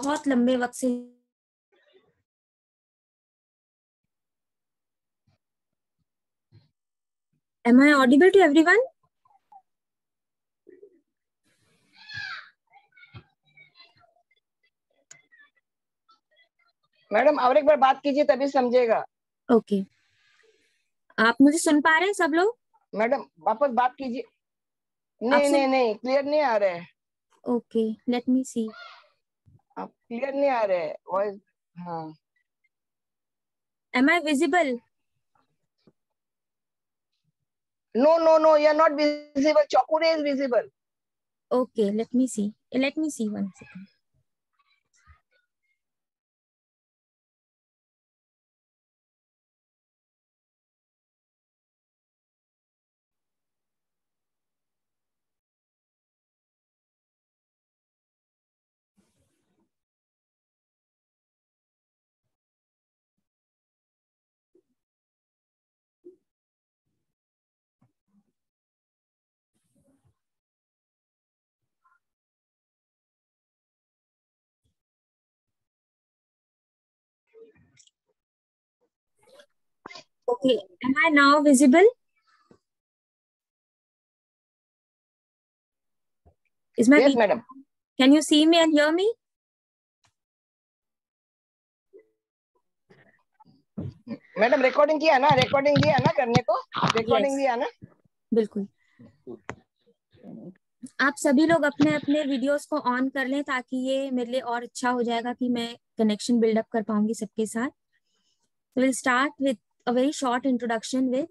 बहुत लंबे वक्त से। Am I audible to everyone? Madam और एक बार बात कीजिए तभी समझेगा। ओके, आप मुझे सुन पा रहे हैं सब लोग? मैडम वापस बात कीजिए। आप नहीं नहीं नहीं, क्लियर नहीं आ रहे हैं। ओके, लेट मी सी। आप क्लियर नहीं आ रहे हैं वॉइस। हाँ, Am I visible? No no no, you are not visible. चौकुरे is visible. Okay, let me see. Let me see 1 second. Okay, am I now visible? Is my yes video? Madam. Can you see me and hear me? Madam recording किया ना, recording दिया ना करने को, recording Yes, दिया ना। बिल्कुल। आप सभी लोग अपने अपने वीडियोस को ऑन कर लें ताकि ये मेरे लिए और अच्छा हो जाएगा कि मैं कनेक्शन बिल्डअप कर पाऊंगी सबके साथ। So we'll start with a very short introduction with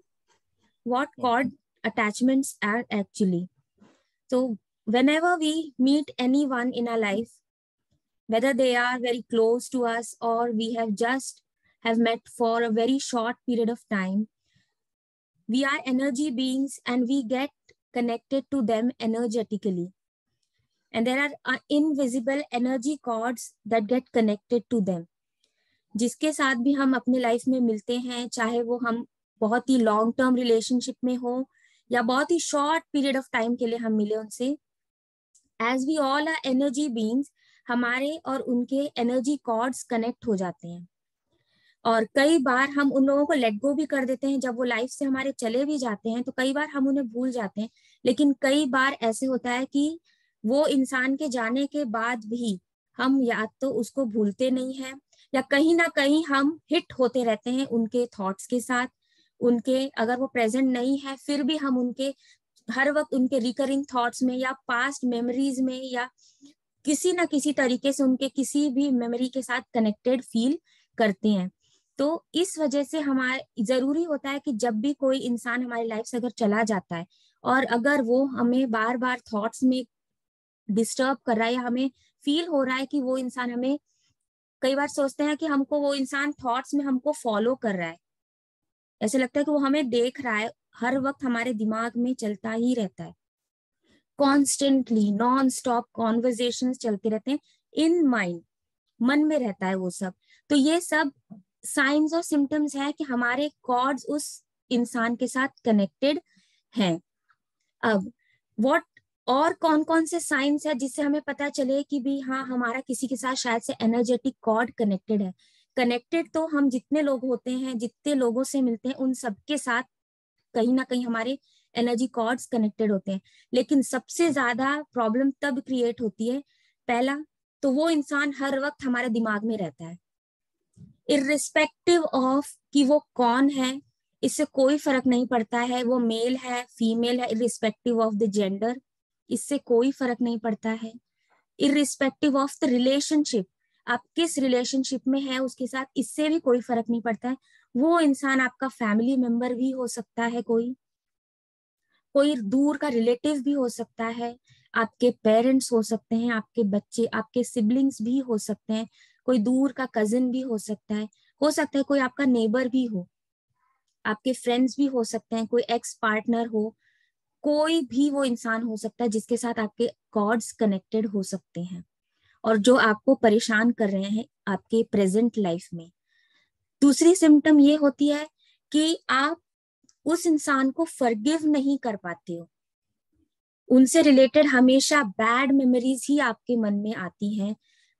what cord attachments are actually. So whenever we meet anyone in our life, whether they are very close to us or we have met for a very short period of time, we are energy beings and we get connected to them energetically. And there are invisible energy cords that get connected to them. जिसके साथ भी हम अपने life में मिलते हैं, चाहे वो हम बहुत ही लॉन्ग टर्म रिलेशनशिप में हो या बहुत ही शॉर्ट पीरियड ऑफ टाइम के लिए हम मिले उनसे, as we all are energy beings, हमारे और उनके एनर्जी कॉर्ड्स कनेक्ट हो जाते हैं। और कई बार हम उन लोगों को लेट गो भी कर देते हैं। जब वो लाइफ से हमारे चले भी जाते हैं तो कई बार हम उन्हें भूल जाते हैं, लेकिन कई बार ऐसे होता है कि वो इंसान के जाने के बाद भी हम या तो उसको भूलते नहीं हैं या कहीं ना कहीं हम हिट होते रहते हैं उनके थॉट्स के साथ। उनके अगर वो प्रेजेंट नहीं है फिर भी हम उनके हर वक्त उनके रिकरिंग थॉट्स में या पास्ट मेमोरीज में या किसी ना किसी तरीके से उनके किसी भी मेमोरी के साथ कनेक्टेड फील करते हैं। तो इस वजह से हमारे जरूरी होता है कि जब भी कोई इंसान हमारी लाइफ से अगर चला जाता है और अगर वो हमें बार बार थॉट्स में डिस्टर्ब कर रहा है या हमें फील हो रहा है कि वो इंसान हमें, कई बार सोचते हैं कि हमको वो इंसान थॉट्स में हमको फॉलो कर रहा है, ऐसे लगता है कि वो हमें देख रहा है, हर वक्त हमारे दिमाग में चलता ही रहता है, कॉन्स्टेंटली नॉन स्टॉप कॉन्वर्जेशन चलते रहते हैं इन माइंड, मन में रहता है वो सब। तो ये सब साइंस और सिम्टम्स है कि हमारे कॉर्ड्स उस इंसान के साथ कनेक्टेड हैं। अब व्हाट और कौन कौन से साइंस है जिससे हमें पता चले कि भी हाँ हमारा किसी के साथ शायद से एनर्जेटिक कॉर्ड कनेक्टेड है। कनेक्टेड तो हम जितने लोग होते हैं, जितने लोगों से मिलते हैं, उन सबके साथ कहीं ना कहीं हमारे एनर्जी कॉर्ड्स कनेक्टेड होते हैं। लेकिन सबसे ज्यादा प्रॉब्लम तब क्रिएट होती है, पहला तो वो इंसान हर वक्त हमारे दिमाग में रहता है, इर्रिस्पेक्टिव ऑफ कि वो कौन है, इससे कोई फर्क नहीं पड़ता है, वो मेल है फीमेल है, इर्रिस्पेक्टिव ऑफ द जेंडर, इससे कोई फर्क नहीं पड़ता है। इर्रिस्पेक्टिव ऑफ द रिलेशनशिप, आप किस रिलेशनशिप में है उसके साथ, इससे भी कोई फर्क नहीं पड़ता है। वो इंसान आपका फैमिली मेंबर भी हो सकता है, कोई दूर का रिलेटिव भी हो सकता है, आपके पेरेंट्स हो सकते हैं, आपके बच्चे, आपके सिबलिंग्स भी हो सकते हैं, कोई दूर का कजिन भी हो सकता है, कोई आपका नेबर भी हो, आपके फ्रेंड्स भी हो सकते हैं, कोई एक्स पार्टनर हो, कोई भी वो इंसान हो सकता है जिसके साथ आपके कॉर्ड्स कनेक्टेड हो सकते हैं और जो आपको परेशान कर रहे हैं आपके प्रेजेंट लाइफ में। दूसरी सिम्टम ये होती है कि आप उस इंसान को फॉरगिव नहीं कर पाते हो, उनसे रिलेटेड हमेशा बैड मेमोरीज ही आपके मन में आती हैं,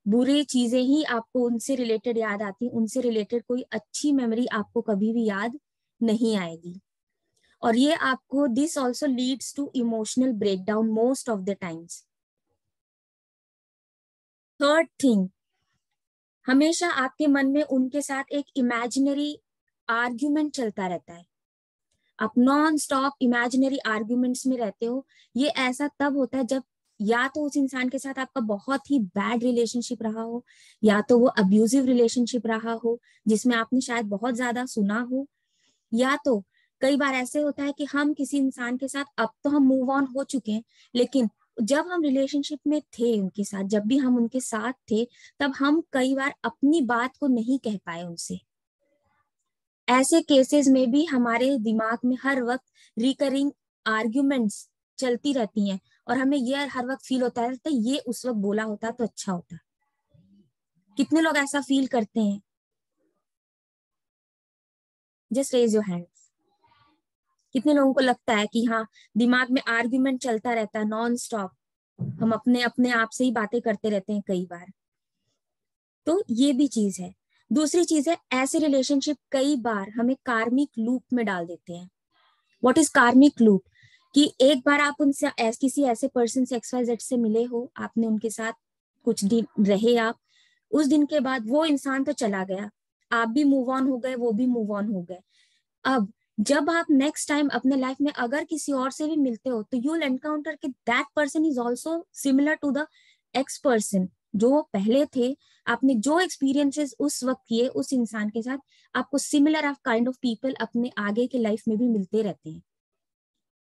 बुरी चीजें ही आपको उनसे रिलेटेड याद आती, उनसे रिलेटेड कोई अच्छी मेमोरी आपको कभी भी याद नहीं आएगी। और ये आपको, this also leads to emotional breakdown most of the times. Third thing, हमेशा आपके मन में उनके साथ एक इमेजिनरी आर्ग्यूमेंट चलता रहता है। आप नॉन स्टॉप इमेजिनरी आर्ग्यूमेंट्स में रहते हो। ये ऐसा तब होता है जब या तो उस इंसान के साथ आपका बहुत ही बैड रिलेशनशिप रहा हो, या तो वो अब्यूजिव रिलेशनशिप रहा हो जिसमें आपने शायद बहुत ज्यादा सुना हो, या तो कई बार ऐसे होता है कि हम किसी इंसान के साथ, अब तो हम मूव ऑन हो चुके हैं, लेकिन जब हम रिलेशनशिप में थे उनके साथ, जब भी हम उनके साथ थे, तब हम कई बार अपनी बात को नहीं कह पाए उनसे। ऐसे केसेस में भी हमारे दिमाग में हर वक्त रिकरिंग आर्ग्यूमेंट्स चलती रहती हैं और हमें ये हर वक्त फील होता है तो ये उस वक्त बोला होता तो अच्छा होता। कितने लोग ऐसा फील करते हैं? Just raise your hand. कितने लोगों को लगता है कि हाँ, दिमाग में आर्ग्यूमेंट चलता रहता है नॉन स्टॉप, हम अपने अपने आप से ही बातें करते रहते हैं कई बार। तो ये भी चीज है। दूसरी चीज है, ऐसे रिलेशनशिप कई बार हमें कार्मिक लूप में डाल देते हैं। व्हाट इज कार्मिक लूप? कि एक बार आप उनसे किसी ऐसे पर्सन से XYZ से मिले हो, आपने उनके साथ कुछ दिन रहे, आप उस दिन के बाद वो इंसान तो चला गया, आप भी मूव ऑन हो गए, वो भी मूव ऑन हो गए। अब जब आप नेक्स्ट टाइम अपने लाइफ में अगर किसी और से भी मिलते हो तो यू विल एनकाउंटर कि that person is also similar to the ex person जो पहले थे। आपने जो एक्सपीरियंसेस उस वक्त किए उस इंसान के साथ, आपको similar of kind of people अपने आगे के लाइफ में भी मिलते रहते हैं।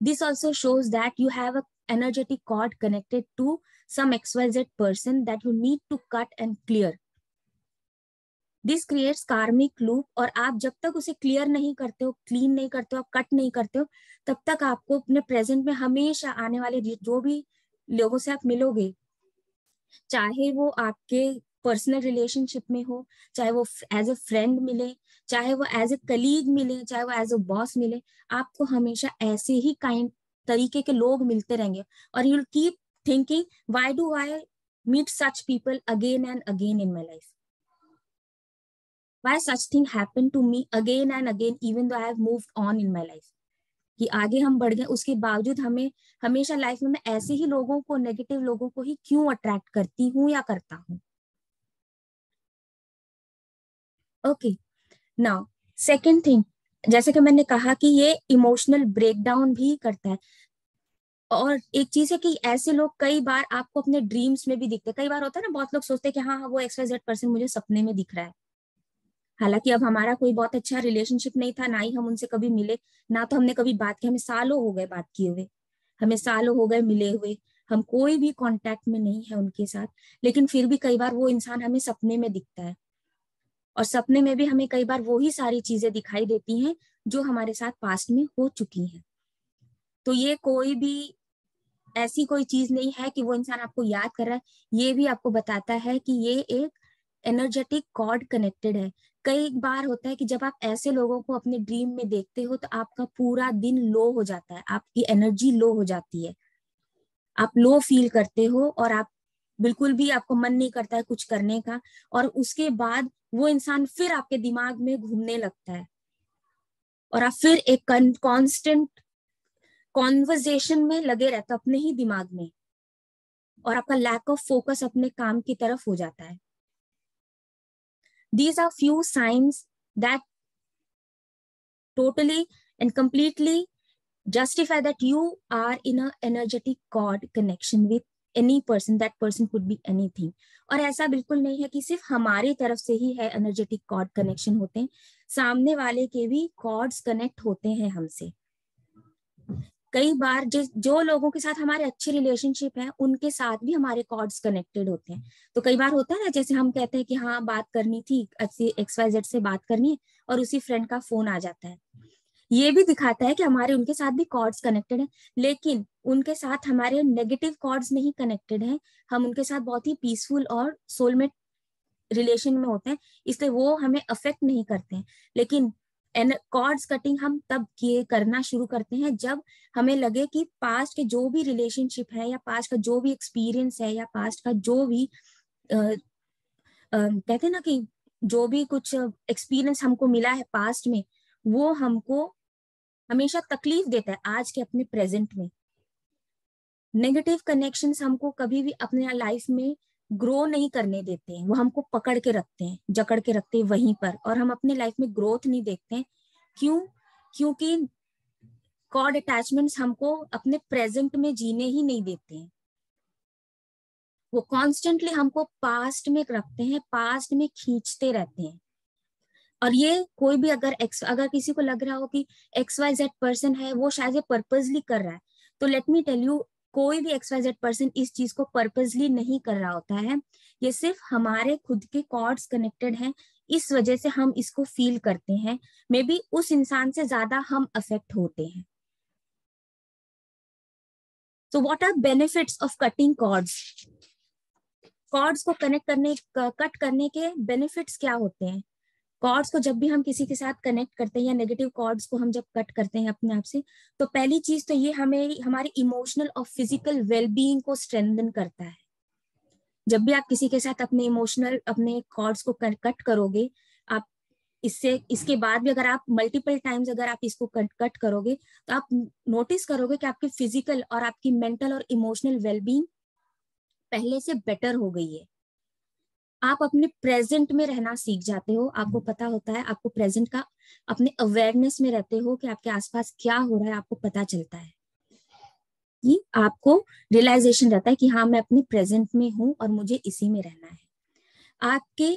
This also shows that you have an energetic cord connected to some XYZ person that you need to cut and clear. This creates karmic loop, और आप जब तक उसे क्लियर नहीं करते हो, क्लीन नहीं करते हो, कट नहीं करते हो, तब तक आपको अपने प्रेजेंट में हमेशा आने वाले जो भी लोगों से आप मिलोगे, चाहे वो आपके पर्सनल रिलेशनशिप में हो, चाहे वो एज अ फ्रेंड मिले, चाहे वो एज ए कलीग मिले, चाहे वो एज अ बॉस मिले, आपको हमेशा ऐसे ही काइंड तरीके के लोग मिलते रहेंगे। और you will keep thinking, why do I meet such people again and again in my life, why such thing happen to me again and again even though I have moved on in my life. कि आगे हम बढ़ गए, उसके बावजूद हमें हमेशा life में मैं ऐसे ही लोगों को, नेगेटिव लोगों को ही क्यों अट्रैक्ट करती हूँ या करता हूँ। ओके, नाउ सेकेंड थिंग, जैसे कि मैंने कहा कि ये इमोशनल ब्रेकडाउन भी करता है। और एक चीज है कि ऐसे लोग कई बार आपको अपने ड्रीम्स में भी दिखते हैं। कई बार होता है ना, बहुत लोग सोचते हैं कि हाँ हाँ वो XYZ पर्सन मुझे सपने में दिख रहा है, हालांकि अब हमारा कोई बहुत अच्छा रिलेशनशिप नहीं था, ना ही हम उनसे कभी मिले, ना तो हमने कभी बात की, हमें सालों हो गए बात किए हुए, हमें सालों हो गए मिले हुए, हम कोई भी कांटेक्ट में नहीं है उनके साथ, लेकिन फिर भी कई बार वो इंसान हमें सपने में दिखता है। और सपने में भी हमें कई बार वो ही सारी चीजें दिखाई देती हैं जो हमारे साथ पास्ट में हो चुकी हैं। तो ये कोई भी ऐसी कोई चीज नहीं है कि वो इंसान आपको याद कर रहा है, ये भी आपको बताता है कि ये एक एनर्जेटिक कॉर्ड कनेक्टेड है। कई बार होता है कि जब आप ऐसे लोगों को अपने ड्रीम में देखते हो तो आपका पूरा दिन लो हो जाता है, आपकी एनर्जी लो हो जाती है, आप लो फील करते हो और आप बिल्कुल भी, आपको मन नहीं करता है कुछ करने का। और उसके बाद वो इंसान फिर आपके दिमाग में घूमने लगता है और आप फिर एक कांस्टेंट कॉन्वर्जेशन में लगे रहते हो अपने ही दिमाग में, और आपका लैक ऑफ फोकस अपने काम की तरफ हो जाता है। These are few signs that totally and completely justify that you are in a energetic cord connection with any person. That person could be anything. और ऐसा बिल्कुल नहीं है कि सिर्फ हमारी तरफ से ही है एनर्जेटिक कॉर्ड कनेक्शन होते हैं, सामने वाले के भी कॉर्ड्स कनेक्ट होते हैं हमसे। कई बार जो लोगों के साथ हमारे अच्छे रिलेशनशिप है उनके साथ भी हमारे कॉर्ड्स कनेक्टेड होते हैं। तो कई बार होता है ना, जैसे हम कहते हैं कि हाँ बात करनी थी, अच्छी XYZ से बात करनी है, और उसी फ्रेंड का फोन आ जाता है, ये भी दिखाता है कि हमारे उनके साथ भी कॉर्ड्स कनेक्टेड है, लेकिन उनके साथ हमारे नेगेटिव कॉर्ड्स नहीं कनेक्टेड हैं, हम उनके साथ बहुत ही पीसफुल और सोलमेट रिलेशन में होते हैं, इसलिए वो हमें अफेक्ट नहीं करते हैं। लेकिन कॉर्ड्स कटिंग हम तब किए करना शुरू करते हैं जब हमें लगे कि पास्ट के जो भी रिलेशनशिप है, या पास्ट का जो भी एक्सपीरियंस है, या पास्ट का जो भी कहते हैं ना कि जो भी कुछ एक्सपीरियंस हमको मिला है पास्ट में, वो हमको हमेशा तकलीफ देता है आज के अपने प्रेजेंट में। नेगेटिव कनेक्शंस हमको कभी भी अपने लाइफ में ग्रो नहीं करने देते हैं, वो हमको पकड़ के रखते हैं, जकड़ के रखते हैं वहीं पर, और हम अपने लाइफ में ग्रोथ नहीं देखते हैं। क्यों? क्योंकि कॉर्ड अटैचमेंट्स हमको अपने प्रेजेंट में जीने ही नहीं देते हैं। वो कॉन्स्टेंटली हमको पास्ट में रखते हैं, पास्ट में खींचते रहते हैं। और ये कोई भी अगर किसी को लग रहा हो कि XYZ पर्सन है वो शायद ये पर्पसली कर रहा है, तो लेट मी टेल यू, कोई भी XYZ पर्सन इस चीज को पर्पसली नहीं कर रहा होता है। ये सिर्फ हमारे खुद के कॉर्ड्स कनेक्टेड हैं, इस वजह से हम इसको फील करते हैं। मे बी उस इंसान से ज्यादा हम अफेक्ट होते हैं। So what are benefits of cutting cords? Cords को कट करने के बेनिफिट्स क्या होते हैं? कॉर्ड्स को जब भी हम किसी के साथ कनेक्ट करते हैं, या नेगेटिव कॉर्ड्स को हम जब कट करते हैं अपने आप से, तो पहली चीज तो ये हमें हमारी इमोशनल और फिजिकल वेलबीइंग को स्ट्रेंथन करता है। जब भी आप किसी के साथ अपने कॉर्ड्स को कट करोगे, आप इसके बाद भी अगर आप मल्टीपल टाइम्स अगर आप इसको कट करोगे, तो आप नोटिस करोगे कि आपकी फिजिकल और आपकी मेंटल और इमोशनल वेलबीइंग पहले से बेटर हो गई है। आप अपने प्रेजेंट में रहना सीख जाते हो, आपको पता होता है, आपको प्रेजेंट का अपने अवेयरनेस में रहते हो कि आपके आसपास क्या हो रहा है, आपको पता चलता है, कि आपको रियलाइजेशन रहता है कि हाँ मैं अपने प्रेजेंट में हूँ और मुझे इसी में रहना है। आपके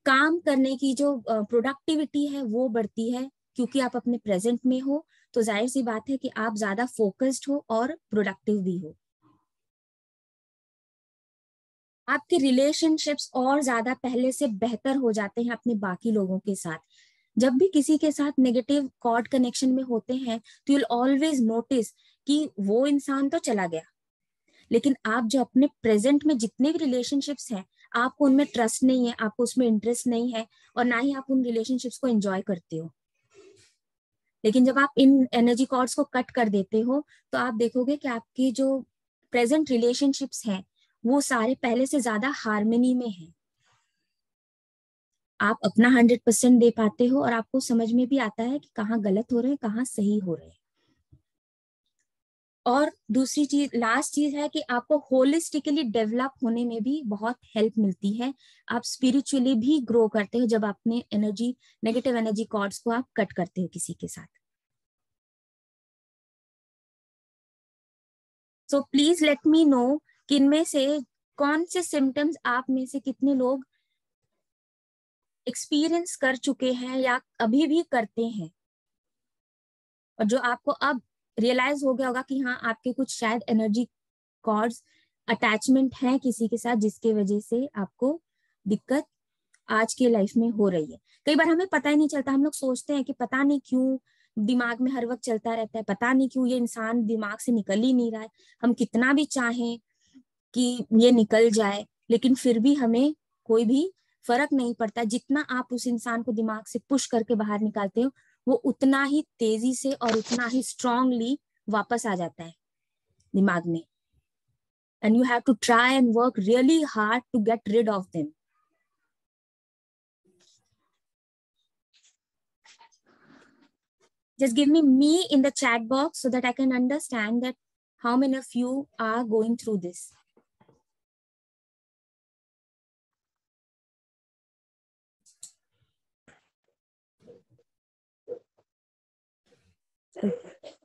काम करने की जो प्रोडक्टिविटी है वो बढ़ती है, क्योंकि आप अपने प्रेजेंट में हो, तो जाहिर सी बात है कि आप ज्यादा फोकस्ड हो और प्रोडक्टिव भी हो। आपके रिलेशनशिप्स और ज्यादा पहले से बेहतर हो जाते हैं अपने बाकी लोगों के साथ। जब भी किसी के साथ नेगेटिव कॉर्ड कनेक्शन में होते हैं, तो यूल ऑलवेज नोटिस कि वो इंसान तो चला गया, लेकिन आप जो अपने प्रेजेंट में जितने भी रिलेशनशिप्स हैं, आपको उनमें ट्रस्ट नहीं है, आपको उसमें इंटरेस्ट नहीं है, और ना ही आप उन रिलेशनशिप्स को एंजॉय करते हो। लेकिन जब आप इन एनर्जी कॉर्ड्स को कट कर देते हो, तो आप देखोगे कि आपकी जो प्रेजेंट रिलेशनशिप्स हैं वो सारे पहले से ज्यादा हार्मनी में हैं। आप अपना 100% दे पाते हो, और आपको समझ में भी आता है कि कहाँ गलत हो रहे हैं, कहाँ सही हो रहे हैं। और दूसरी चीज, लास्ट चीज है कि आपको होलिस्टिकली डेवलप होने में भी बहुत हेल्प मिलती है। आप स्पिरिचुअली भी ग्रो करते हो जब अपने नेगेटिव एनर्जी कॉर्ड्स को आप कट करते हो किसी के साथ। So please let me know कि इनमें से कौन से सिम्टम्स आप में से कितने लोग एक्सपीरियंस कर चुके हैं या अभी भी करते हैं, और जो आपको अब रियलाइज हो गया होगा कि हाँ आपके कुछ शायद एनर्जी कॉर्ड्स अटैचमेंट है किसी के साथ, जिसके वजह से आपको दिक्कत आज के लाइफ में हो रही है। कई बार हमें पता ही नहीं चलता, हम लोग सोचते हैं कि पता नहीं क्यों दिमाग में हर वक्त चलता रहता है, पता नहीं क्यों ये इंसान दिमाग से निकल ही नहीं रहा है, हम कितना भी चाहें कि ये निकल जाए, लेकिन फिर भी हमें कोई भी फर्क नहीं पड़ता। जितना आप उस इंसान को दिमाग से पुश करके बाहर निकालते हो, वो उतना ही तेजी से और उतना ही स्ट्रांगली वापस आ जाता है दिमाग में। And you have to try and work really hard to get rid of them. Just give me in the chat box so that I can understand that how many of you are going through this.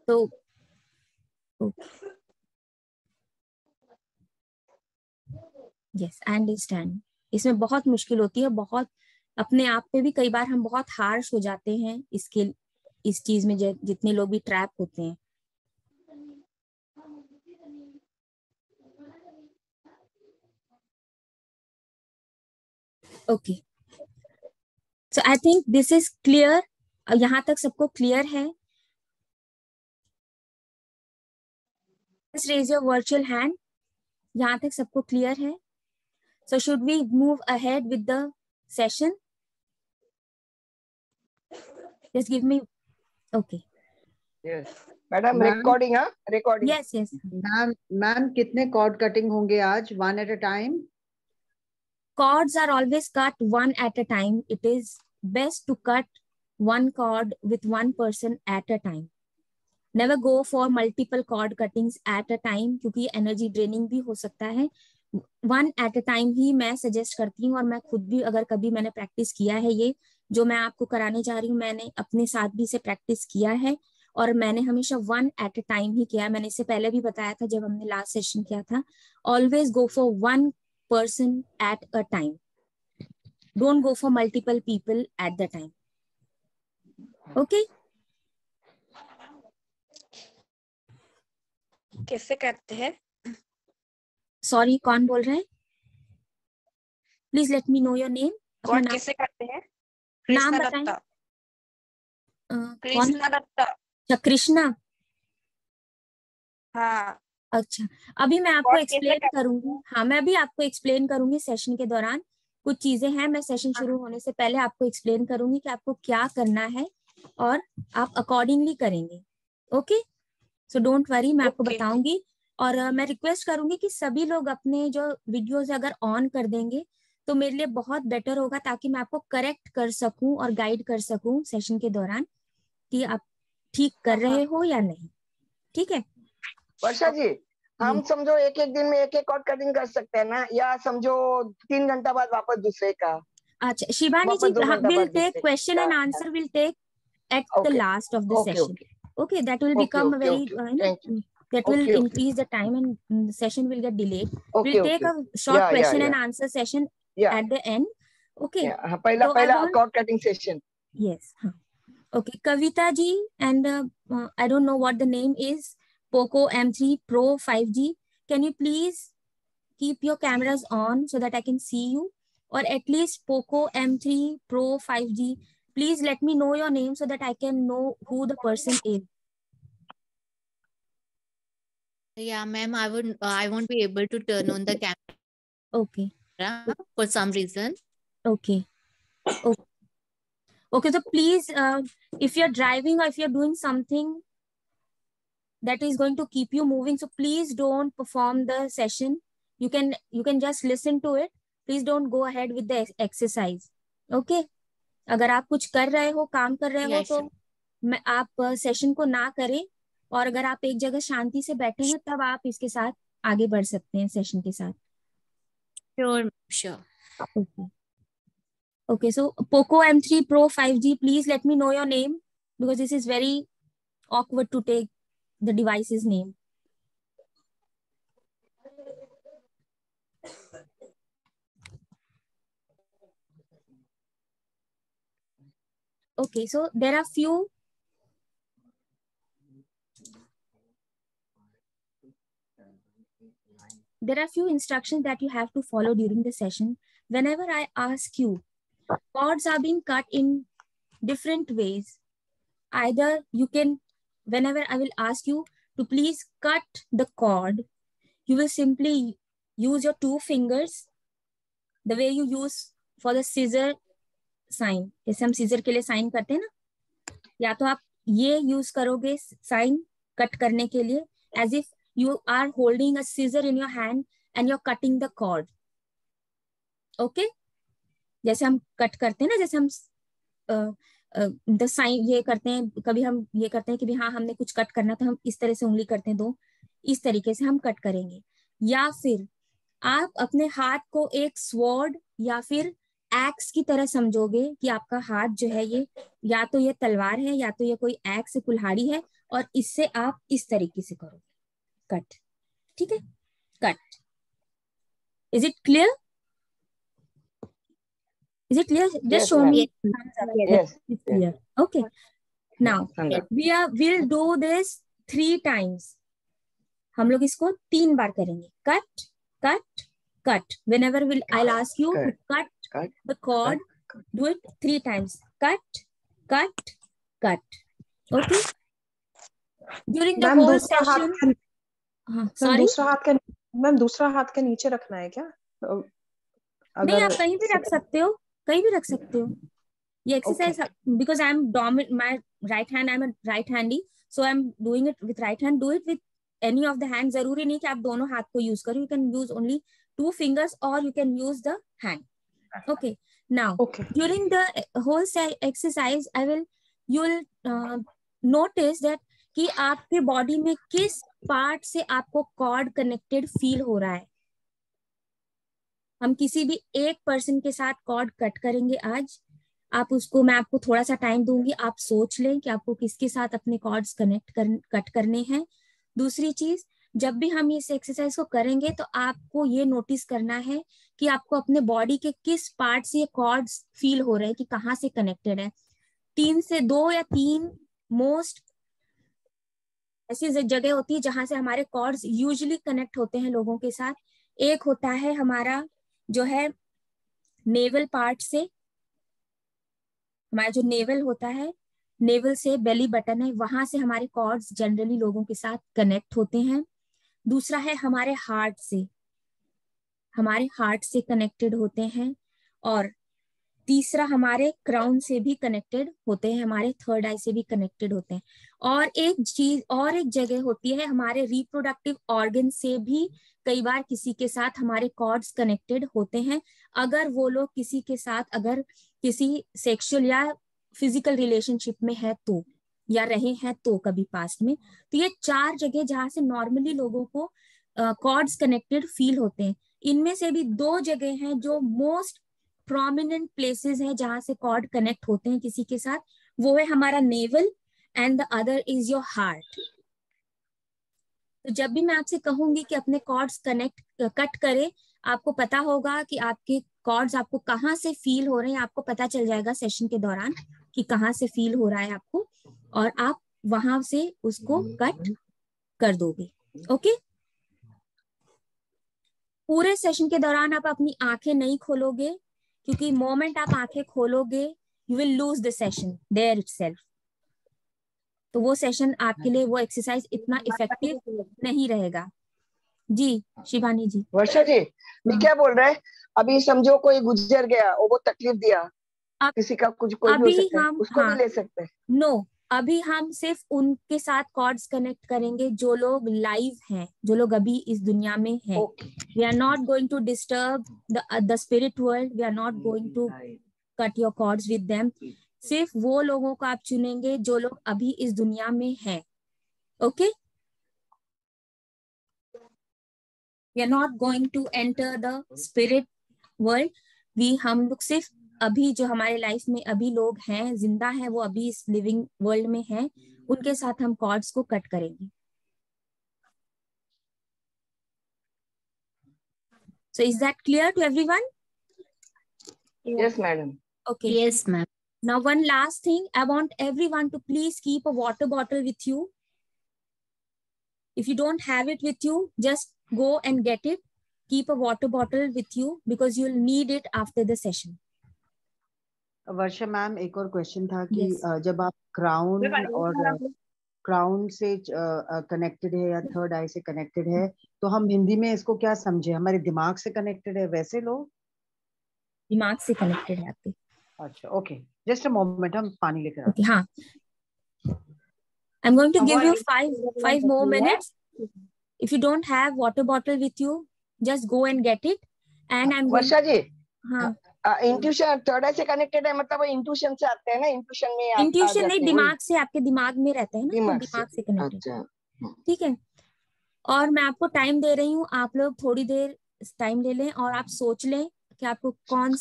So, okay. Yes, I understand. इसमें बहुत मुश्किल होती है, बहुत अपने आप पे भी कई बार हम बहुत हार्श हो जाते हैं इस चीज में, जितने लोग भी ट्रैप होते हैं। Okay, so I think this is clear. यहाँ तक सबको क्लियर है? Raise your virtual hand. यहाँ तक सबको क्लियर है? So should we move ahead with the session? Just give me, okay. Yes. Madam ma'am, recording? हाँ रिकॉर्डिंग। Yes, yes. मैम कितने कॉर्ड कटिंग होंगे आज, 1 at a time? cords are always cut one at a time. It is best to cut one cord with one person at a time. Never go for multiple cord cuttings at a time, क्योंकि energy draining भी हो सकता है. One at a time ही मैं suggest करती हूँ, और मैं खुद भी अगर कभी मैंने प्रैक्टिस किया है, ये जो मैं आपको कराने जा रही हूँ मैंने अपने साथ भी इसे प्रैक्टिस किया है, और मैंने हमेशा वन एट अ टाइम ही किया है. मैंने इससे पहले भी बताया था जब हमने लास्ट सेशन किया था. Always go for one person at a time. Don't go for multiple people at the time. Okay? कैसे करते हैं? Sorry, कौन बोल रहा है? Please let me know your name. कौन कैसे करते हैं? नाम बताएं. कृष्णा दत्ता. अच्छा, कृष्णा. हाँ. अच्छा, अभी मैं आपको एक्सप्लेन करूंगी. हाँ, मैं भी आपको एक्सप्लेन करूंगी सेशन के दौरान. कुछ चीजें हैं, मैं सेशन शुरू होने से पहले आपको एक्सप्लेन करूंगी कि आपको क्या करना है, और आप अकॉर्डिंगली करेंगे. ओके, सो डोंट वरी, मैं आपको बताऊंगी. और मैं रिक्वेस्ट करूंगी कि सभी लोग अपने जो वीडियोस अगर ऑन कर देंगे तो मेरे लिए बहुत बेटर होगा, ताकि मैं आपको करेक्ट कर सकूं और गाइड कर सकूं सेशन के दौरान कि आप ठीक कर रहे हो या नहीं. ठीक है वर्षा जी, हम समझो एक एक दिन में एक एक कॉर्ड कटिंग कर सकते हैं ना, या समझो 3 घंटा बाद वापस दूसरे का? अच्छा शिवानी जी, we'll take question and answer will take at the last of the session. Okay, that will become a very that will increase the time and the session will get delayed. We'll take a short question and answer session at the end. Okay, पहला cord cutting session. Yes. Okay, Kavita ji, and I don't know what the name is. Poco M3 Pro 5G. Can you please keep your cameras on so that I can see you? Or at least Poco M3 Pro 5G. Please let me know your name so that I can know who the person is. Yeah, ma'am, I won't be able to turn on the camera. Okay. For some reason. Okay. Okay. Okay, so please, if you're driving or if you're doing something that is going to keep you moving, so please don't perform the session. You can just listen to it. Please don't go ahead with the exercise. Okay? अगर आप कुछ कर रहे हो, काम कर रहे हो, तो आप सेशन को ना करें, और अगर आप एक जगह शांति से बैठे हैं तब आप इसके साथ आगे बढ़ सकते हैं सेशन के साथ. Sure. Okay. Okay, so Poco M3 Pro 5G, please let me know your name, because this is very awkward to take the device's name. Okay, so there are few instructions that you have to follow during the session. Whenever I ask you, cords are being cut in different ways. Either you can, whenever I will ask you to please cut the cord, you will simply use your 2 fingers the way you use for the scissor sign. जैसे हम scissor के लिए sign करते हैं ना, या तो आप ये use करोगे sign cut करने के लिए, as if you are holding a scissor in your hand and you're cutting the cord. Okay? जैसे हम कट करते हैं ना, जैसे हम द साइन ये करते हैं, कभी हम ये करते हैं कि भी हाँ हमने कुछ कट करना, तो हम इस तरह से उंगली करते हैं, दो इस तरीके से हम कट करेंगे. या फिर आप अपने हाथ को एक स्वॉर्ड या फिर एक्स की तरह समझोगे कि आपका हाथ जो है ये या तो ये तलवार है या तो ये कोई एक्स कुल्हाड़ी है, और इससे आप इस तरीके से करोगे कट. ठीक है, cut. Is it clear? Is it clear? Just show me. Yes. It's clear. Okay. Now we'll do this 3 times. हम लोग इसको 3 बार करेंगे. Cut, cut, cut. Whenever I'll ask you to cut the cord, do it 3 times. Cut, cut, cut. Okay. During the whole session. Sorry. दूसरा हाथ के नीचे रखना है क्या? नहीं, आप कहीं भी रख सकते हो, कहीं भी रख सकते हो. ये exercise, because I am dominant, my right hand, I'm a right handy, so I'm doing it with right hand. Do it with any of the hands. जरूरी नहीं कि आप दोनों हाथ को यूज करो. You can use only 2 fingers, or you can use the hand. Okay. Now, Okay. during the whole exercise, you'll notice that कि आपके बॉडी में किस पार्ट से आपको कॉर्ड कनेक्टेड फील हो रहा है. हम किसी भी एक पर्सन के साथ कॉर्ड कट करेंगे आज. मैं आपको थोड़ा सा टाइम दूंगी, आप सोच लें कि आपको किसके साथ अपने कॉर्ड्स कट करने हैं. दूसरी चीज, जब भी हम इस एक्सरसाइज को करेंगे तो आपको ये नोटिस करना है कि आपको अपने बॉडी के किस पार्ट से ये कॉर्ड्स फील हो रहे हैं, कि कहाँ से कनेक्टेड है. 2 या 3 मोस्ट ऐसी जगह होती है जहां से हमारे कॉर्ड्स यूजुअली कनेक्ट होते हैं लोगों के साथ. एक होता है हमारा जो है नेवल पार्ट से. हमारा जो नेवल होता है, नेवल से बेली बटन है, वहां से हमारे कॉर्ड्स जनरली लोगों के साथ कनेक्ट होते हैं. दूसरा है हमारे हार्ट से कनेक्टेड होते हैं. और तीसरा हमारे क्राउन से भी कनेक्टेड होते हैं, हमारे थर्ड आई से भी कनेक्टेड होते हैं. और एक जगह होती है हमारे रिप्रोडक्टिव ऑर्गन से भी कई बार किसी के साथ हमारे कॉर्ड्स कनेक्टेड होते हैं, अगर वो लोग किसी के साथ अगर किसी सेक्सुअल या फिजिकल रिलेशनशिप में है तो, या रहे हैं तो कभी पास्ट में. तो ये 4 जगह जहां से नॉर्मली लोगों को कॉर्ड्स कनेक्टेड फील होते हैं. इनमें से भी 2 जगह हैं जो मोस्ट प्रोमिनेंट प्लेसेस है जहां से कॉर्ड कनेक्ट होते हैं किसी के साथ. वो है हमारा naval and the other is your heart. तो जब भी मैं आपसे कहूंगी कि अपने कॉर्ड्स कट करें, आपको पता होगा कि आपके कॉर्ड्स आपको कहाँ से फील हो रहे हैं. आपको पता चल जाएगा सेशन के दौरान कि कहाँ से फील हो रहा है आपको, और आप वहां से उसको कट कर दोगे. ओके. पूरे सेशन के दौरान आप अपनी आंखें नहीं खोलोगे, क्योंकि मोमेंट आप आंखें खोलोगे you will lose the session there itself. तो वो सेशन आपके लिए, वो एक्सरसाइज इतना इफेक्टिव नहीं रहेगा. जी शिवानी जी. वर्षा जी, मैं क्या बोल रहा है, अभी समझो कोई गुजर गया और वो तकलीफ दिया, किसी का कुछ कोई भी हो सकता है, उसको भी ले सकते हैं. नो, अभी हम सिर्फ उनके साथ कॉर्ड्स कनेक्ट करेंगे जो लोग लाइव हैं, जो लोग अभी इस दुनिया में हैं. We are not going to disturb the spirit world. We are not going to cut your cords with them. सिर्फ वो लोगों को आप चुनेंगे जो लोग अभी इस दुनिया में हैं. Okay. We are not going to enter the spirit world. हम लोग सिर्फ अभी जो हमारे लाइफ में अभी लोग हैं, जिंदा हैं, वो अभी इस लिविंग वर्ल्ड में हैं, उनके साथ हम कॉर्ड्स को कट करेंगे. So is that clear to everyone? Yes, madam. Okay. Yes, ma'am. Now one last thing, I want everyone to please keep a water bottle with you. If you don't have it with you, just go and get it. Keep a water bottle with you because you'll need it after the session. Varsha ma'am, एक और question था कि Yes. जब आप crown से connected है या third आई से कनेक्टेड है, तो हम हिंदी में इसको क्या समझे, हमारे दिमाग से कनेक्टेड है वैसे लो? दिमाग से कनेक्टेड है आपके. अच्छा, ओके, जस्ट अ मोमेंट, हम पानी लेकर आते हैं. हाँ, I'm going to give you 5 more minutes. If you don't have water bottle with you, just go and get it. And I'm वर्षा जी, हाँ, इंट्यूशन थर्ड आई से कनेक्टेड है, मतलब इंट्यूशन से आते हैं ना, इंट्यूशन में इंट्यूशन नहीं, दिमाग से, आपके दिमाग में रहते हैं ना, दिमाग से कनेक्टेड. अच्छा, ठीक है. और मैं आपको टाइम दे रही हूँ, आप लोग थोड़ी देर टाइम ले लें और आप सोच लें कि आपको कौन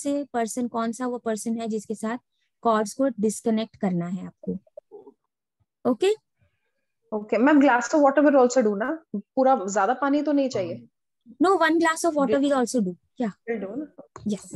सा वो पर्सन है जिसके साथ कॉर्ड्स को डिस्कनेक्ट करना है आपको. Okay. Okay ma'am, glass of water will also do ना? पूरा ज्यादा पानी तो नहीं चाहिए? No, 1 glass of water will also do. Yeah. Will do ना? Yes.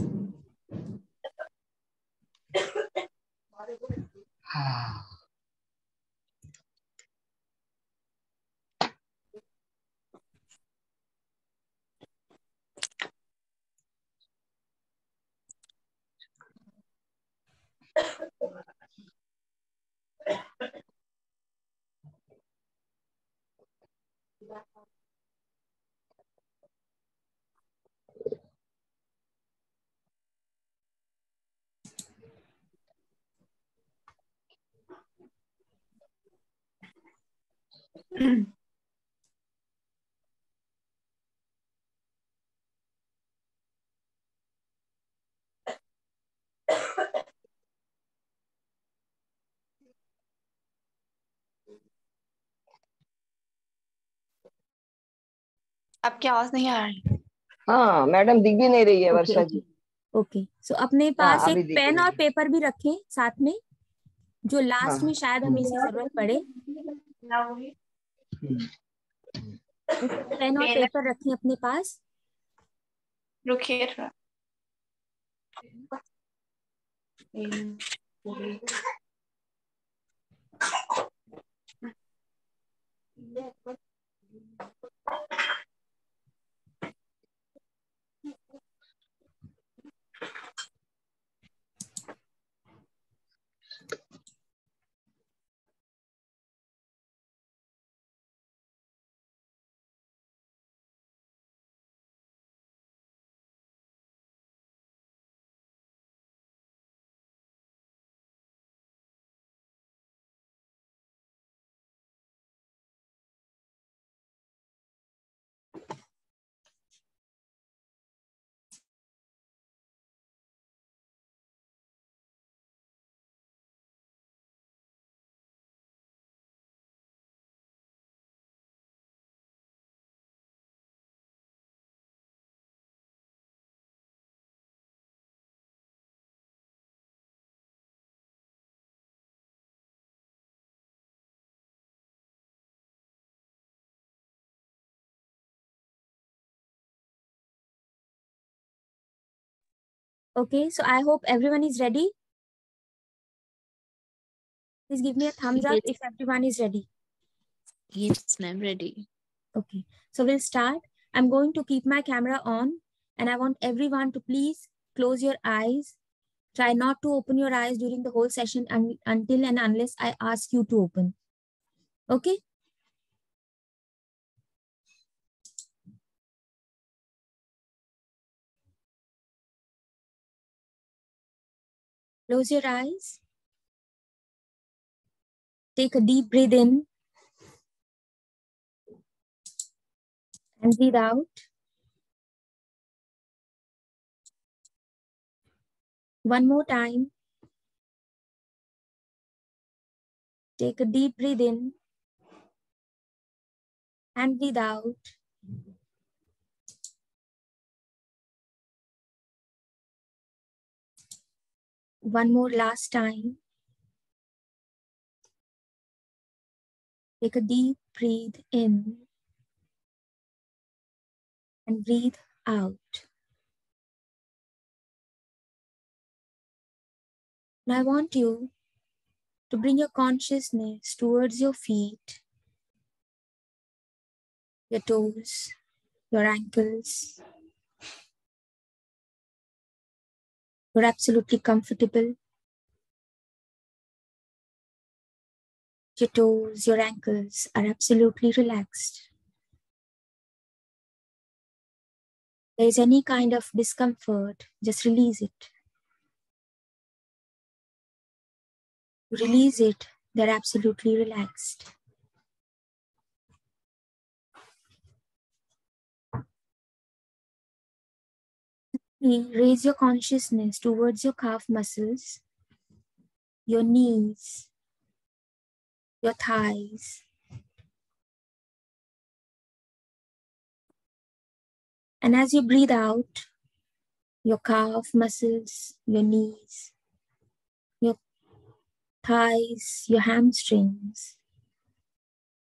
आपकी आवाज नहीं आ रही। हाँ मैडम, दिख भी नहीं रही है ओके वर्षा ओके जी। ओके। सो अपने हाँ पास एक अभी दिख पेन रही और है। पेपर भी रखें साथ में, जो लास्ट में हाँ। शायद हमें इसकी जरूरत पड़े। हम्म। पेन और पेन पेपर रखें अपने पास। रुकिए थोड़ा। Okay, so I hope everyone is ready. Please give me a thumbs up if everyone is ready. Yes, ma'am, ready. Okay, so we'll start. I'm going to keep my camera on, and I want everyone to please close your eyes. Try not to open your eyes during the whole session until and unless I ask you to open. Okay? Close your eyes. Take a deep breath in and breathe out. One more time. Take a deep breath in and breathe out. One more last time. Take a deep breath in and breathe out. Now I want you to bring your consciousness towards your feet, your toes, your ankles. You're absolutely comfortable. Your toes, your ankles are absolutely relaxed. If there is any kind of discomfort, just release it. Release it, they're absolutely relaxed. Raise your consciousness towards your calf muscles, your knees, your thighs. And as you breathe out, your calf muscles, your knees, your thighs, your hamstrings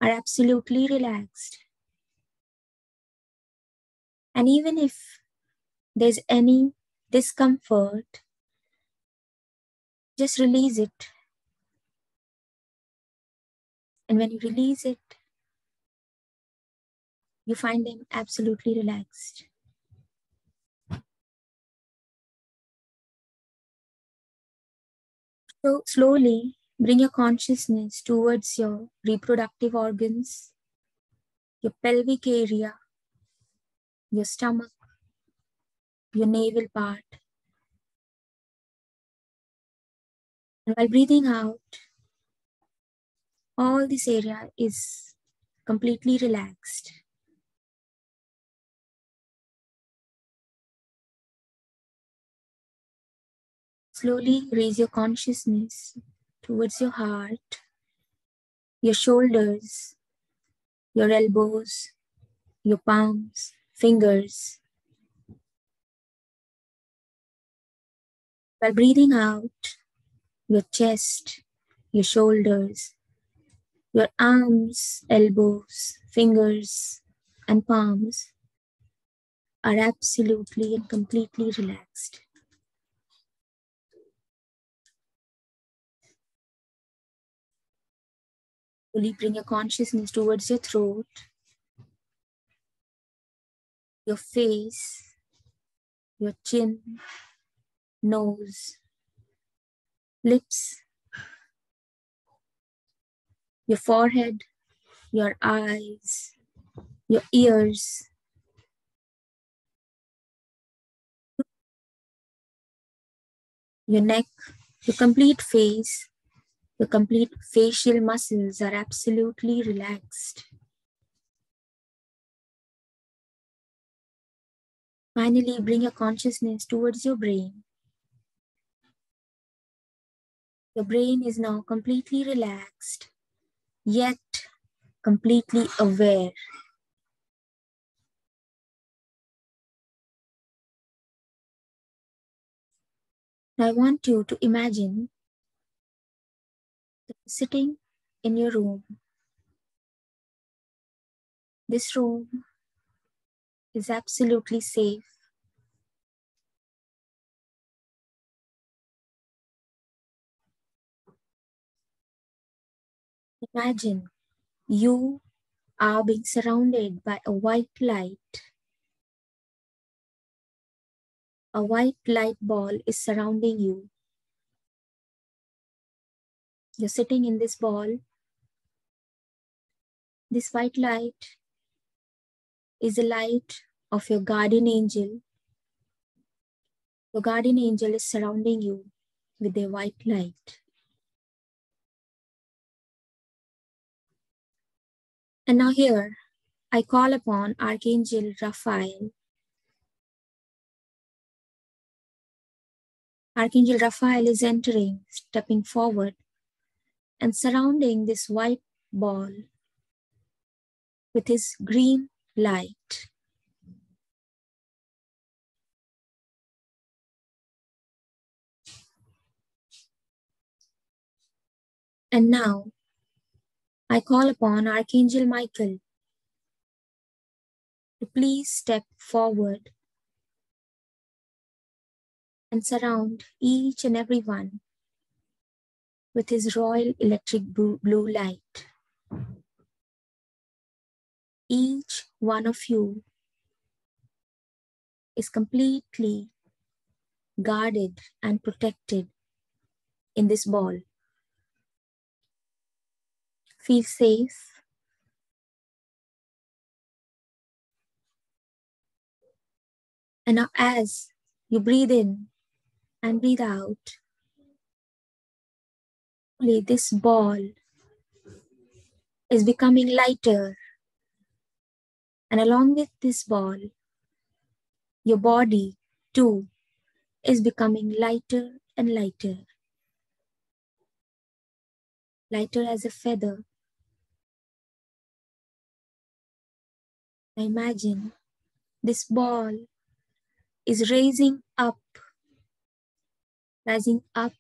are absolutely relaxed. And even if there's any discomfort, just release it. And when you release it, you find them absolutely relaxed. So slowly bring your consciousness towards your reproductive organs, your pelvic area, your stomach, your navel part. And while breathing out, all this area is completely relaxed. Slowly raise your consciousness towards your heart, your shoulders, your elbows, your palms, fingers. While breathing out, your chest, your shoulders, your arms, elbows, fingers, and palms are absolutely and completely relaxed. Slowly bring your consciousness towards your throat, your face, your chin, nose, lips, your forehead, your eyes, your ears, your neck, your complete face, your complete facial muscles are absolutely relaxed. Finally, bring your consciousness towards your brain. Your brain is now completely relaxed, yet completely aware. I want you to imagine that you're sitting in your room. This room is absolutely safe. Imagine you are being surrounded by a white light. A white light ball is surrounding you. You're sitting in this ball. This white light is the light of your guardian angel. Your guardian angel is surrounding you with a white light. And now here, I call upon Archangel Raphael. Archangel Raphael is entering, stepping forward, and surrounding this white ball with his green light. And now, I call upon Archangel Michael to please step forward and surround each and every one with his royal electric blue light. Each one of you is completely guarded and protected in this ball. Feel safe. And now as you breathe in and breathe out, this ball is becoming lighter. And along with this ball, your body too is becoming lighter and lighter. Lighter as a feather. Now imagine this ball is rising up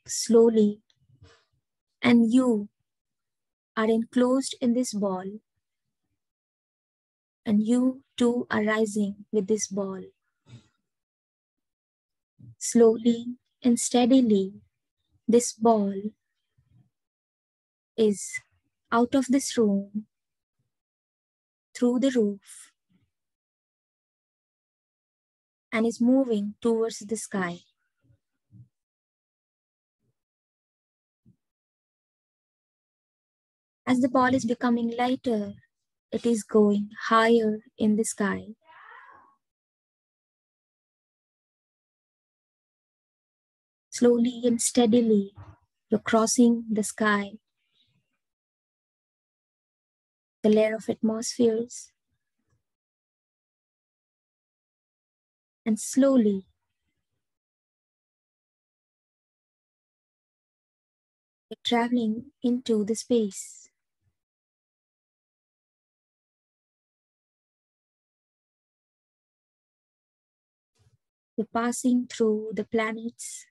slowly, and you are enclosed in this ball, and you too are rising with this ball. Slowly and steadily, this ball is out of this room, through the roof, and is moving towards the sky. As the ball is becoming lighter, it is going higher in the sky. Slowly and steadily, you're crossing the sky, the layer of atmospheres, and slowly you're traveling into the space. You're passing through the planets,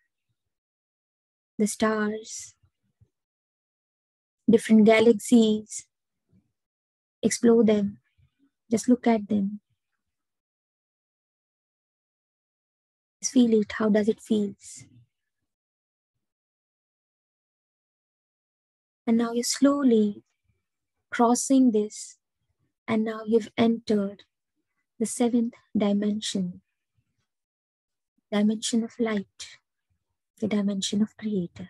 the stars, different galaxies. Explore them. Just look at them. Just feel it. How does it feel? And now you're slowly crossing this, and now you've entered the 7th dimension, dimension of light, the dimension of Creator.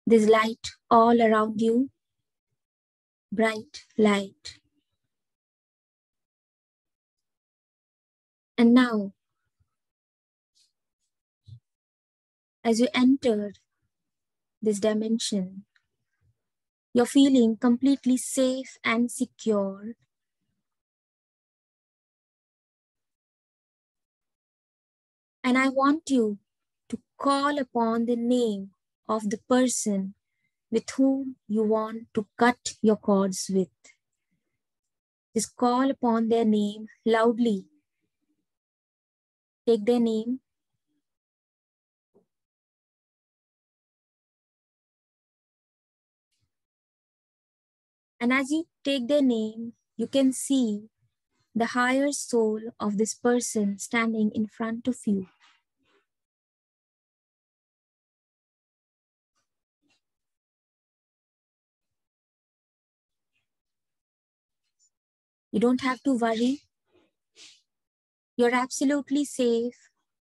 There's light all around you, bright light. And now, as you entered this dimension, you're feeling completely safe and secure. And I want you to call upon the name of the person with whom you want to cut your cords with. Just call upon their name loudly. Take their name. And as you take their name, you can see the higher soul of this person standing in front of you. You don't have to worry. You're absolutely safe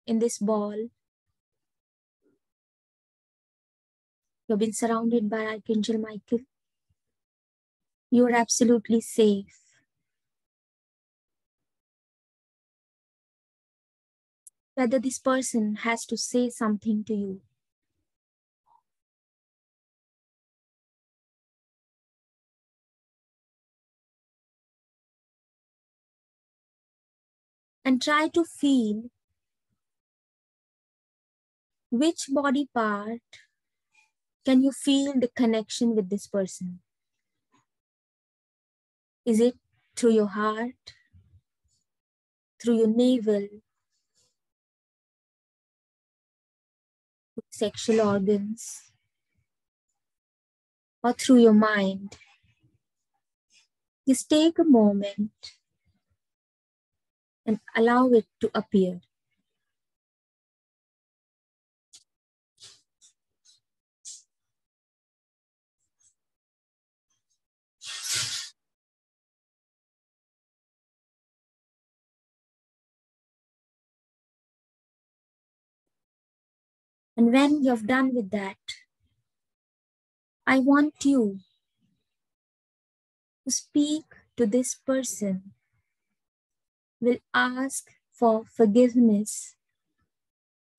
in this ball. You've been surrounded by Archangel Michael. You're absolutely safe. Whether this person has to say something to you. And try to feel which body part can you feel the connection with this person. Is it through your heart, through your navel, sexual organs, or through your mind? Just take a moment and allow it to appear. And when you've done with that, I want you to speak to this person. Will ask for forgiveness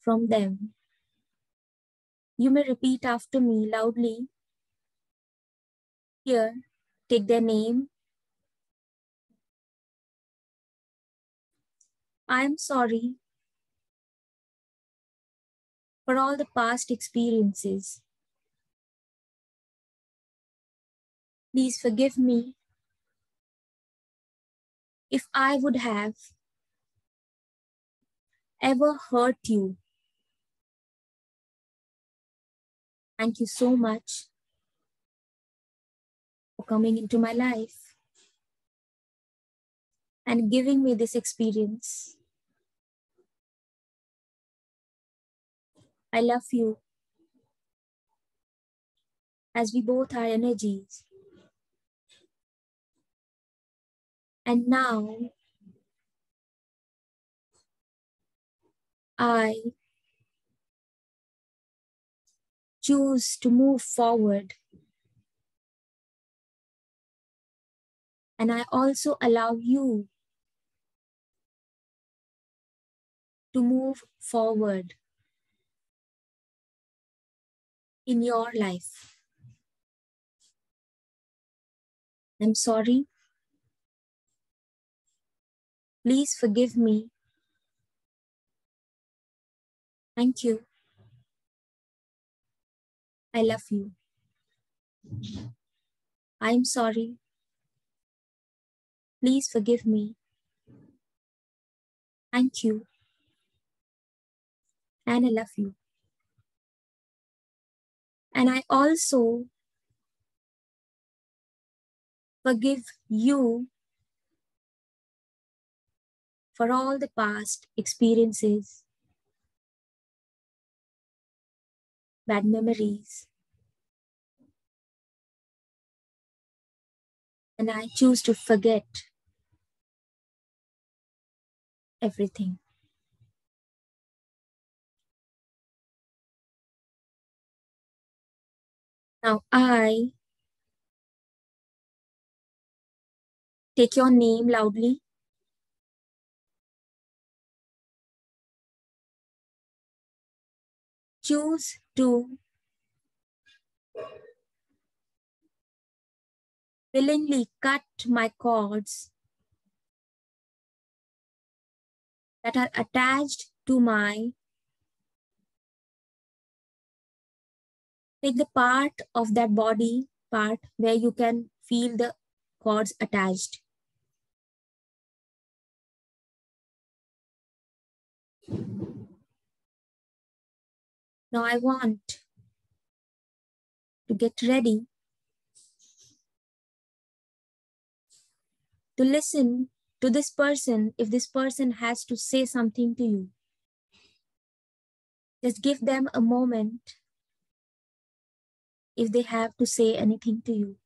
from them. You may repeat after me loudly. Here, take their name. I am sorry for all the past experiences. Please forgive me if I would have ever hurt you. Thank you so much for coming into my life and giving me this experience. I love you, as we both are energies. And now, I choose to move forward. And I also allow you to move forward in your life. I'm sorry. Please forgive me. Thank you. I love you. I'm sorry. Please forgive me. Thank you. And I love you. And I also forgive you for all the past experiences, bad memories. And I choose to forget everything. Now I take your name loudly. Choose to willingly cut my cords that are attached to my, take the part of that body part where you can feel the cords attached. Now I want to get ready to listen to this person if this person has to say something to you. Just give them a moment if they have to say anything to you.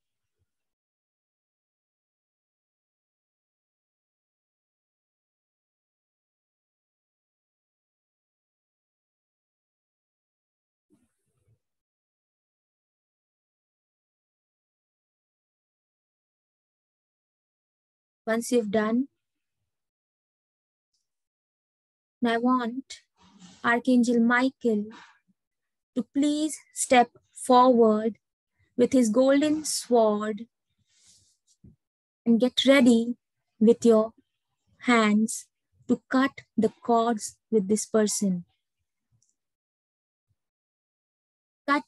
Once you've done, I want Archangel Michael to please step forward with his golden sword and get ready with your hands to cut the cords with this person. Cut,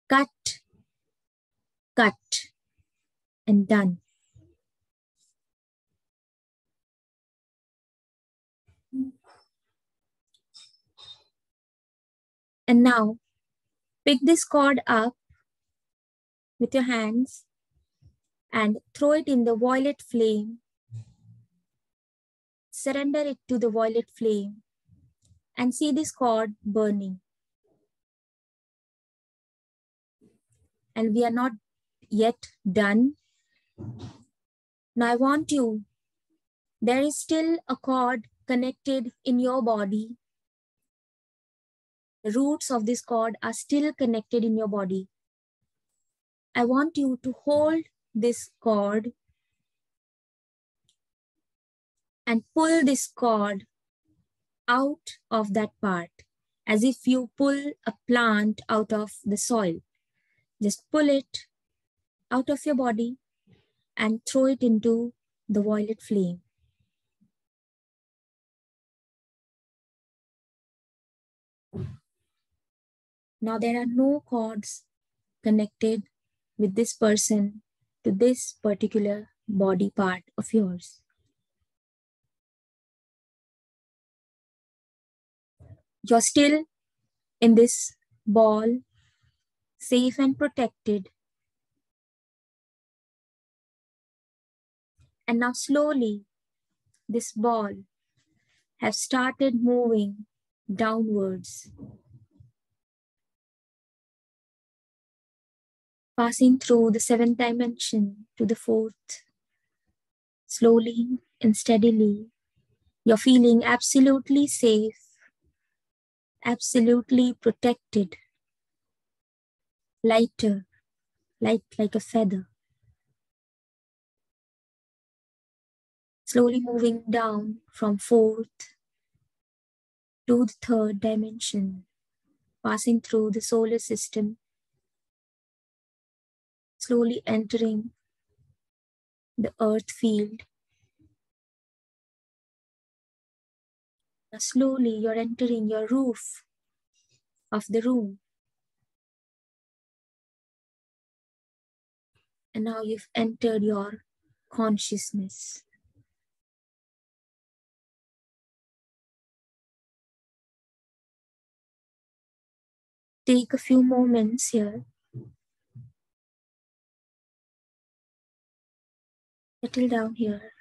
cut, cut, and done. And now, pick this cord up with your hands and throw it in the violet flame. Surrender it to the violet flame and see this cord burning. And we are not yet done. Now I want you, there is still a cord connected in your body. The roots of this cord are still connected in your body. I want you to hold this cord and pull this cord out of that part as if you pull a plant out of the soil. Just pull it out of your body and throw it into the violet flame. Now there are no cords connected with this person to this particular body part of yours. You're still in this ball, safe and protected. And now slowly, this ball has started moving downwards, passing through the seventh dimension to the fourth. Slowly and steadily, you're feeling absolutely safe, absolutely protected, lighter, light like a feather. Slowly moving down from fourth to the third dimension, passing through the solar system, slowly entering the earth field. Now slowly you're entering your roof of the room. And now you've entered your consciousness. take a few moments here. Settle down here.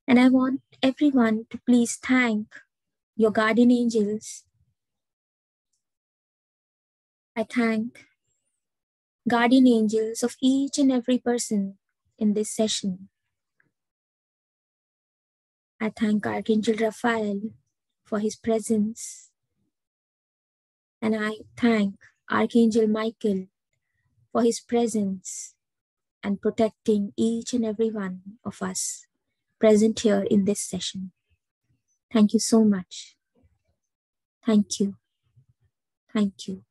And I want everyone to please thank your guardian angels. I thank guardian angels of each and every person in this session. I thank Archangel Raphael for his presence. And I thank Archangel Michael for his presence and protecting each and every one of us present here in this session. Thank you so much. Thank you. Thank you.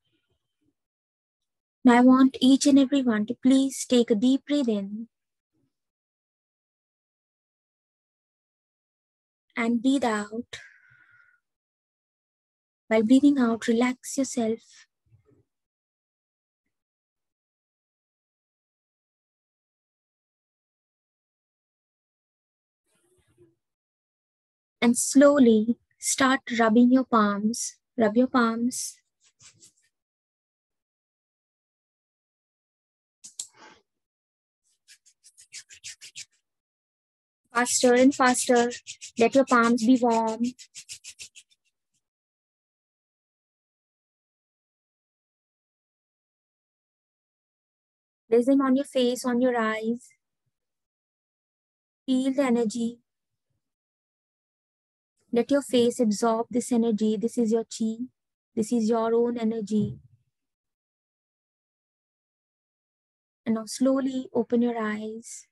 Now I want each and every one to please take a deep breath in and breathe out. While breathing out, relax yourself. And slowly start rubbing your palms. Rub your palms. Faster and faster. Let your palms be warm. Place them on your face, on your eyes. Feel the energy. Let your face absorb this energy. This is your chi. This is your own energy. And now slowly open your eyes.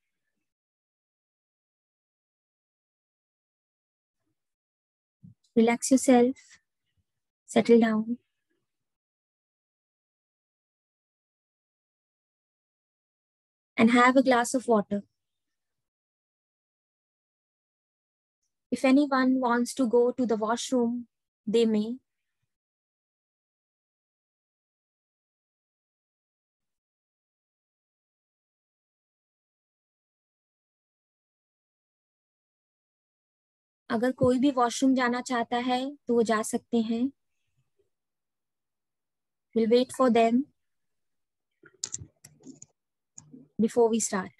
Relax yourself. Settle down. And have a glass of water. If anyone wants to go to the washroom, they may. अगर कोई भी washroom जाना चाहता है तो वो जा सकते हैं. We'll wait for them before we start.